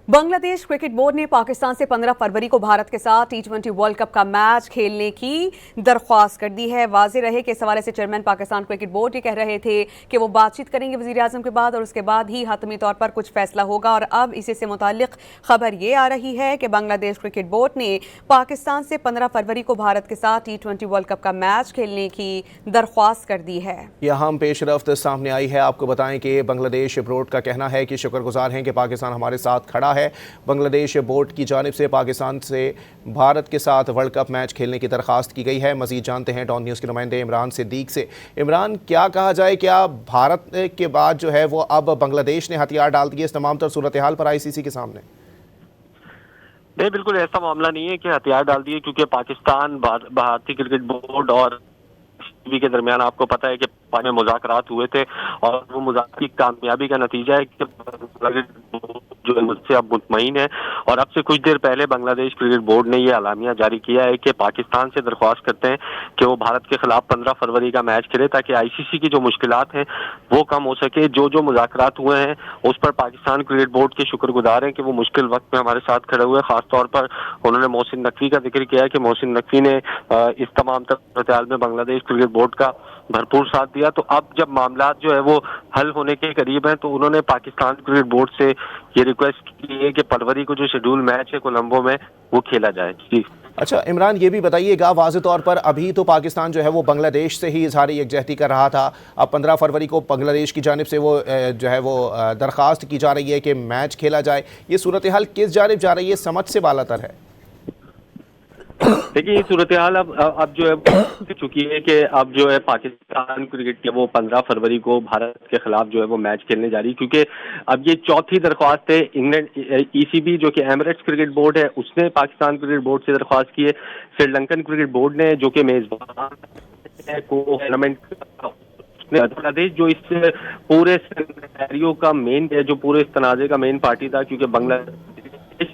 Bangladesh cricket board ने पाकिस्तान से 15 फरवरी को भारत के साथ टी20 वर्ल्ड कप का मैच खेलने की दरख्वास्त कर दी है। वाज़ेह रहे कि इस हवाले से चेयरमैन पाकिस्तान क्रिकेट बोर्ड ये कह रहे थे कि वो बातचीत करेंगे वज़ीर आज़म के बाद और उसके बाद ही हतमी तौर पर कुछ फैसला होगा। और अब इसी से मुताल्लिक खबर ये आ रही है कि बांग्लादेश क्रिकेट बोर्ड ने पाकिस्तान से 15 फरवरी को भारत के साथ टी20 वर्ल्ड कप का मैच खेलने की दरख्वास्त कर दी है। यह अहम पेशरफ्त सामने आई है। आपको बताएं कि बांग्लादेश बोर्ड का कहना है कि शुक्रगुजार हैं कि पाकिस्तान हमारे साथ खड़ा है। बांग्लादेश बोर्ड की जानिब से पाकिस्तान से भारत के साथ वर्ल्ड कप मैच खेलने की दरख्वास्त की गई है। मजीद जानते हैं डॉन न्यूज़ के नुमाइंदे इमरान सिद्दीक से। इमरान, क्या कहा जाए, क्या भारत के बाद जो है वो अब बांग्लादेश ने हथियार डाल दिए इस तमाम तर सूरत हाल पर ICC के सामने? नहीं, बिल्कुल ऐसा मामला नहीं है कि हथियार डाल दिए, क्योंकि पाकिस्तान भारतीय क्रिकेट बोर्ड और के दरमियान आपको पता है कि में मुज़ाकरात हुए थे और वो मुज़ाकरात की कामयाबी का नतीजा है कि जो मुझसे अब मुतमईन है। और अब से कुछ देर पहले बांग्लादेश क्रिकेट बोर्ड ने यह अलामिया जारी किया है कि पाकिस्तान से दरख्वास्त करते हैं कि वो भारत के खिलाफ 15 फरवरी का मैच खेले, ताकि ICC की जो मुश्किलात हैं वो कम हो सके। जो मुज़ाकरात हुए हैं उस पर पाकिस्तान क्रिकेट बोर्ड के शुक्रगुजार हैं कि वो मुश्किल वक्त में हमारे साथ खड़े हुए। खासतौर पर उन्होंने मोहसिन नकवी का जिक्र किया कि मोहसिन नकवी ने इस तमाम सूरत में बांग्लादेश क्रिकेट बोर्ड का भरपूर साथ दिया। तो अब जब मामला जो है वो हल होने के करीब हैं, तो उन्होंने पाकिस्तान क्रिकेट बोर्ड से ये रिक्वेस्ट की है कि फरवरी को जो शेड्यूल मैच है कोलंबो में वो खेला जाए। जी अच्छा इमरान, ये भी बताइएगा वाज़ेह तौर पर, अभी तो पाकिस्तान जो है वो बांग्लादेश से ही इजहार यकजहती कर रहा था। अब 15 फरवरी को बांग्लादेश की जानिब से वो जो है वो दरख्वास्त की जा रही है कि मैच खेला जाए। ये सूरत हाल किस जानिब जा रही है, समझ से बालातर है? देखिए, ये सूरत हाल अब जो है चुकी है कि अब जो है पाकिस्तान क्रिकेट के वो 15 फरवरी को भारत के खिलाफ जो है वो मैच खेलने जा रही है, क्योंकि अब ये चौथी दरख्वास्त है। इंग्लैंड ECB जो कि एमिरेट्स क्रिकेट बोर्ड है उसने पाकिस्तान क्रिकेट बोर्ड से दरख्वास्त की है। श्रीलंकन क्रिकेट बोर्ड ने, जो कि मेजबान है, को टूर्नामेंट बांग्लादेश जो इस पूरे सिनेरियो का मेन, जो पूरे इस तनाज़े का मेन पार्टी था, क्योंकि बांग्लादेश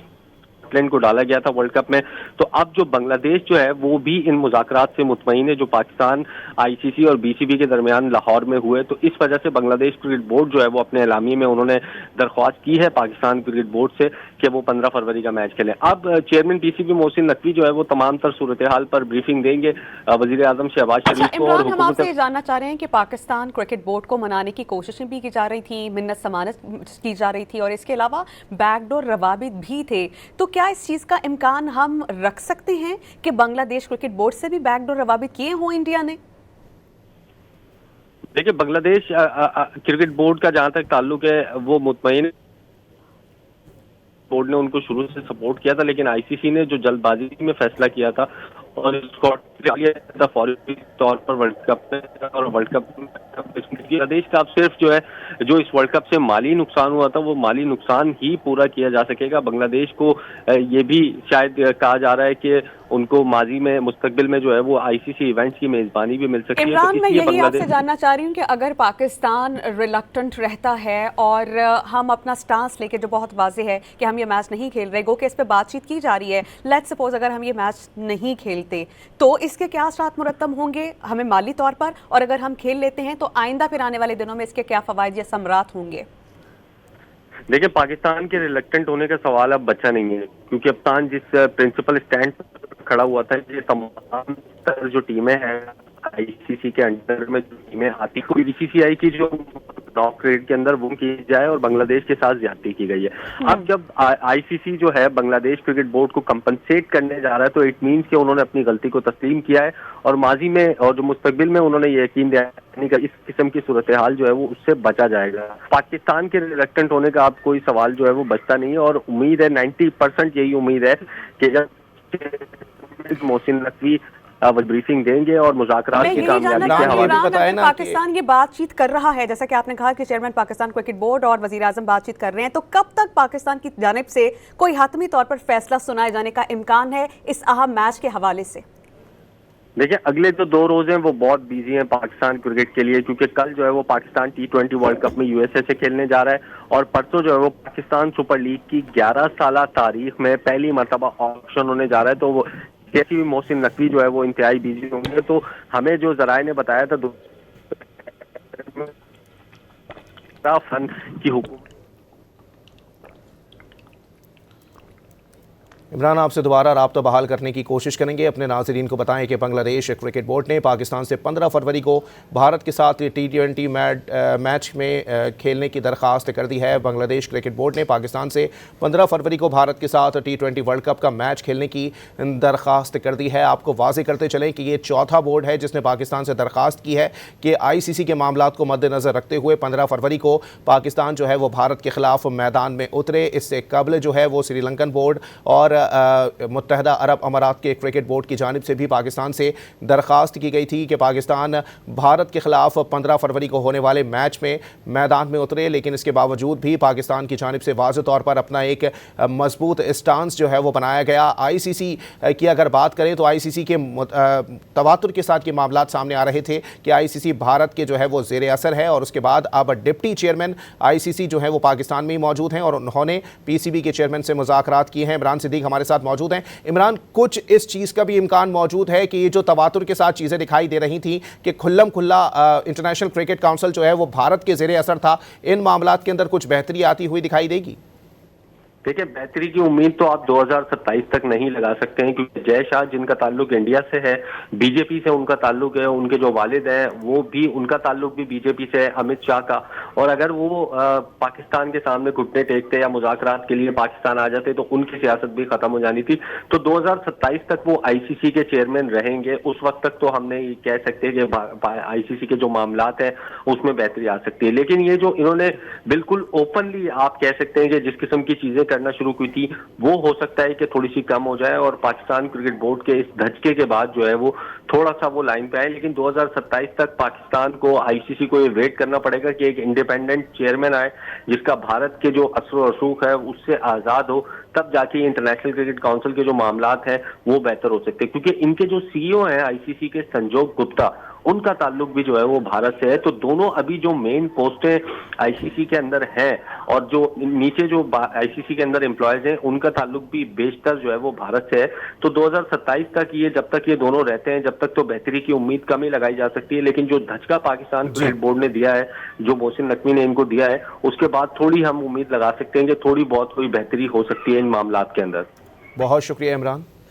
को डाला गया था वर्ल्ड कप में। तो अब जो बांग्लादेश जो है वो भी इन मुज़ाकरात से मुतमईन है जो पाकिस्तान ICC और BCB के दरमियान लाहौर में हुए। तो इस वजह से बांग्लादेश क्रिकेट बोर्ड जो है वो अपने एलामी में उन्होंने दरख्वास्त की है पाकिस्तान क्रिकेट बोर्ड से कि वो 15 फरवरी का मैच खेलें। अब चेयरमैन PCB मोहसिन नकवी जो है वो तमाम तर सूरत हाल पर ब्रीफिंग देंगे वज़ीर आज़म शहबाज शरीफ को। और हम आपसे जानना चाह रहे हैं कि पाकिस्तान क्रिकेट बोर्ड को मनाने की कोशिशें भी की जा रही थी, मिन्नत समानत की जा रही थी और इसके अलावा बैकडोर रवाबित भी थे। तो क्या इस चीज़ का इम्कान हम रख सकते हैं कि बांग्लादेश क्रिकेट बोर्ड से भी बैकडोर रवाबित किए हों इंडिया ने? देखिए, बांग्लादेश क्रिकेट बोर्ड का जहां तक ताल्लुक है वो मुतमईन, बोर्ड ने उनको शुरू से सपोर्ट किया था, लेकिन ICC ने जो जल्दबाजी में फैसला किया था और इसको फौरी तौर पर वर्ल्ड कप और वर्ल्ड कप बांग्लादेश का अब सिर्फ जो है जो इस वर्ल्ड कप से माली नुकसान हुआ था वो माली नुकसान ही पूरा किया जा सकेगा। बांग्लादेश को ये भी शायद कहा जा रहा है कि उनको माजी में मुस्तकबिल में जो है वो ICC इवेंट्स की मेजबानी भी मिल सकती है। इमरान, मैं यही आपसे जानना चाह रही हूँ कि अगर पाकिस्तान रिलक्टेंट रहता है और हम अपना स्टांस लेके, जो बहुत वाज़ेह है कि हम ये मैच नहीं खेल रहे, गो कि इस पे बातचीत की जा रही है, लेट्स सपोज अगर हम ये मैच नहीं खेलते तो इसके क्या असरात मुरत्तब होंगे हमें माली तौर पर, और अगर हम खेल लेते हैं तो आइंदा फिर आने वाले दिनों में इसके क्या फवाइद या समरात होंगे? देखिए, पाकिस्तान के रिलक्टेंट होने का सवाल अब बचा नहीं है, क्योंकि पाकिस्तान जिस प्रिंसिपल स्टैंड पर खड़ा हुआ था, ये तमाम जो टीमें हैं ICC के अंडर में जो टीमें आती, कोई BCCI की जो नॉक क्रिकेट के अंदर वो की जाए और बांग्लादेश के साथ ज्यादती की गई है। अब जब ICC जो है बांग्लादेश क्रिकेट बोर्ड को कंपनसेट करने जा रहा है तो इट मीन्स कि उन्होंने अपनी गलती को तस्लीम किया है और माजी में और जो मुस्तकबिल में उन्होंने ये यकीन दिया इस किस्म की सूरत हाल जो है वो उससे बचा जाएगा। पाकिस्तान के रिलक्टेंट होने का अब कोई सवाल जो है वो बचता नहीं है और उम्मीद है 90% यही उम्मीद है कि जब मोहसिन नकवी ब्रीफिंग देंगे और मुज़ाकरात की कामयाबी के हवाले से पाकिस्तान ये बातचीत कर रहा है, जैसा कि आपने कहा कि चेयरमैन पाकिस्तान क्रिकेट बोर्ड और वज़ीर आज़म बातचीत कर रहे हैं, तो कब तक पाकिस्तान की जानिब से कोई हतमी तौर पर फैसला सुनाए जाने का इम्कान है इस अहम मैच के हवाले से? देखिए, अगले जो 2 रोज हैं वो बहुत बिजी हैं पाकिस्तान क्रिकेट के लिए, क्योंकि कल जो है वो पाकिस्तान T20 वर्ल्ड कप में USA से खेलने जा रहा है और परसों जो है वो पाकिस्तान सुपर लीग की 11 साल तारीख में पहली मरतबा ऑक्शन होने जा रहा है। तो वो कैसी भी मोहसिन नकवी जो है वो इंतहाई बिजी होंगे। तो हमें जो जराए ने बताया था फन की हुकूमत इमरान, आपसे दोबारा राब्ता बहाल करने की कोशिश करेंगे। अपने नाज़रीन को बताएं कि बांग्लादेश क्रिकेट बोर्ड ने पाकिस्तान से 15 फरवरी को भारत के साथ T20 मैच में खेलने की दरख्वास्त कर दी है। बांग्लादेश क्रिकेट बोर्ड ने पाकिस्तान से 15 फरवरी को भारत के साथ T20 वर्ल्ड कप का मैच खेलने की दरख्वास्त कर दी है। आपको वाज़ेह करते चलें कि ये चौथा बोर्ड है जिसने पाकिस्तान से दरख्वास्त की है कि ICC के मामलात को मद्देनज़र रखते हुए 15 फरवरी को पाकिस्तान जो है वो भारत के ख़िलाफ़ मैदान में उतरे। इससे कबल जो है वो श्रीलंकन बोर्ड और मुत्तहदा अरब अमारात के क्रिकेट बोर्ड की जानिब से भी पाकिस्तान से दरख्वास्त की गई थी कि पाकिस्तान भारत के ख़िलाफ़ 15 फरवरी को होने वाले मैच में मैदान में उतरे, लेकिन इसके बावजूद भी पाकिस्तान की जानिब से वाज़ेह तौर पर अपना एक मजबूत स्टांस जो है वो बनाया गया। ICC की अगर बात करें तो ICC के तवातुर के साथ ये मामलात सामने आ रहे थे कि ICC भारत के जो है वो ज़ेर असर है, और उसके बाद अब डिप्टी चेयरमैन ICC जो है वो पाकिस्तान में ही मौजूद हैं और उन्होंने PCB के चेयरमैन से मुज़ाकरात किए हैं। इमरान सिद्दीक हमारे साथ मौजूद हैं। इमरान, कुछ इस चीज़ का भी इम्कान मौजूद है कि ये जो तवातुर के साथ चीज़ें दिखाई दे रही थी कि खुल्लम खुल्ला इंटरनेशनल क्रिकेट काउंसिल जो है वो भारत के ज़ेर असर था, इन मामलात के अंदर कुछ बेहतरी आती हुई दिखाई देगी? देखिए, बेहतरी की उम्मीद तो आप 2027 तक नहीं लगा सकते हैं, क्योंकि जय शाह जिनका ताल्लुक इंडिया से है, बीजेपी से उनका ताल्लुक है, उनके जो वालिद हैं वो भी, उनका ताल्लुक भी बीजेपी से है, अमित शाह का। और अगर वो पाकिस्तान के सामने घुटने टेकते या मुज़ाकरात के लिए पाकिस्तान आ जाते तो उनकी सियासत भी खत्म हो जानी थी। तो 2027 तक वो ICC के चेयरमैन रहेंगे। उस वक्त तक तो हमने ये कह सकते हैं कि ICC के जो मामलात हैं उसमें बेहतरी आ सकती है। लेकिन ये जो इन्होंने बिल्कुल ओपनली आप कह सकते हैं कि जिस किस्म की चीजें करना शुरू की थी, वो हो सकता है कि थोड़ी सी कम हो जाए और पाकिस्तान क्रिकेट बोर्ड के इस धचके के बाद जो है वो थोड़ा सा वो लाइन पे आए। लेकिन 2027 तक पाकिस्तान को, ICC को ये वेट करना पड़ेगा कि एक इंडिपेंडेंट चेयरमैन आए जिसका भारत के जो असर रसूख है उससे आजाद हो, तब जाके इंटरनेशनल क्रिकेट काउंसिल के जो मामलात हैं वो बेहतर हो सकते हैं। क्योंकि इनके जो CEO हैं ICC के, संजोग गुप्ता, उनका ताल्लुक भी जो है वो भारत से है। तो दोनों अभी जो मेन पोस्टें ICC के अंदर हैं और जो नीचे जो ICC के अंदर एम्प्लॉयज हैं उनका ताल्लुक भी बेशतर जो है वो भारत से है। तो 2027 तक ये, जब तक ये दोनों रहते हैं, जब तक तो बेहतरी की उम्मीद कम ही लगाई जा सकती है। लेकिन जो धचका पाकिस्तान क्रिकेट बोर्ड ने दिया है, जो मोहसिन नकवी ने इनको दिया है, उसके बाद थोड़ी हम उम्मीद लगा सकते हैं कि थोड़ी बहुत कोई बेहतरी हो सकती है इन मामलात के अंदर। बहुत शुक्रिया इमरान।